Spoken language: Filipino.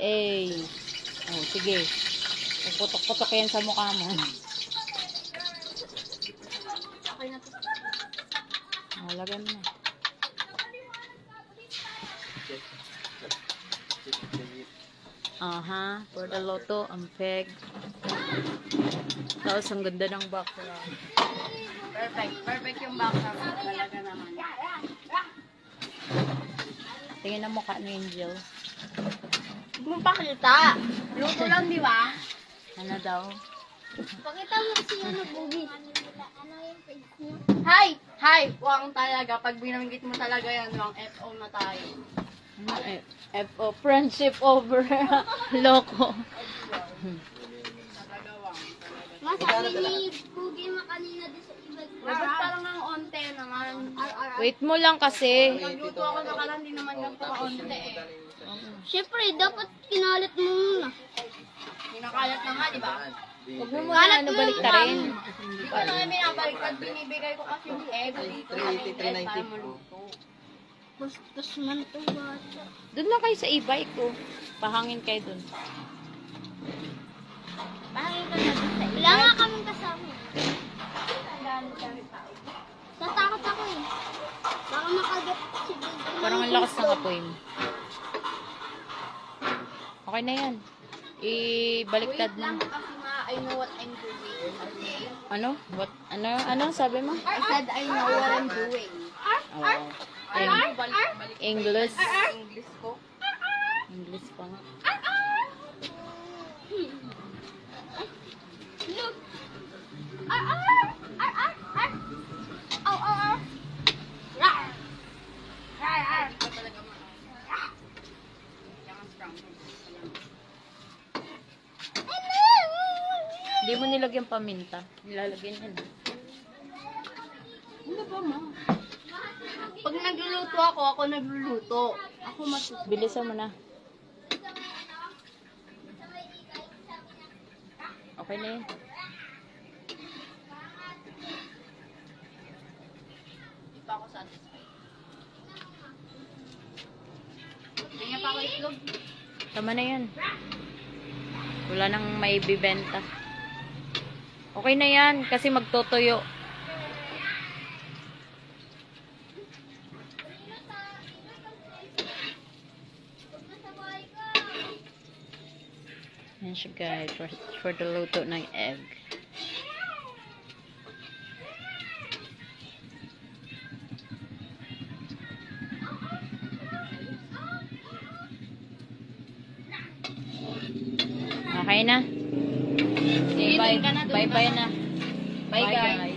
Oh, sige. Puputok-putok yan sa mukha mo. Okay na to. Lagyan mo na. Aha, for the loto, ang peg. Tapos ang ganda ng background. Perfect. Perfect yung background. Talaga naman. Tingin ang mukha ni Angel. Huwag mong pakita. Luto lang, di ba? Ano daw? Pakita mo kasi ano, Bugi. Ano yung face niyo? Hi! Hi! Wang talaga. Pag binanggit mo talaga yan, wang FO na tayo. Ano eh? FO, friendship over loko. Talaga, wang. Talaga. Masabi ni Bugi mo kanina din sa ibag. Dapat parang ang onte naman. Wait mo lang kasi. Nagluto ako na kalang, hindi naman ganito ka-onte eh. Siyempre, dapat kinalit mo muna. Hinakalat na nga, di ba? Huwag mo muna balik ta rin. Hindi ko na kami nabaliktad. Binibigay ko kasi yung egg dito sa egg para maluto. Bastos man to bata. Doon lang kayo sa e-bike ko. Pahangin kayo doon. Bahangin ka na dun sa Wala nga kaming kasama. Tatakot ako eh. Baka makagat si Bugi. Parang ang lakas ng apoy mo. Okay na yan. Ibaliktad Wait lang mo. kasi nga, I know what I'm doing. Okay? Ano? What? Ano sabi mo? I said I know what I'm doing. Oh. English. English ko. English pa nga. Look! Ow, ow, ow! Hindi ko talaga Kaya nga strong. Hindi mo nilagyan paminta. Nilalagyan yan. Ano ba, ma? Pag nagluluto ako nagluluto. Ako matuto. Bilisan mo na. Okay na yan. Hindi pa ako satisfied. Tingnan pa ako itlog. Tama na yan. Wala nang may bibenta. Okay na yan kasi magtotoyo. Yan siya guys for the luto ng egg. Okay na. Okay, bye. Bye bye na. Bye guys.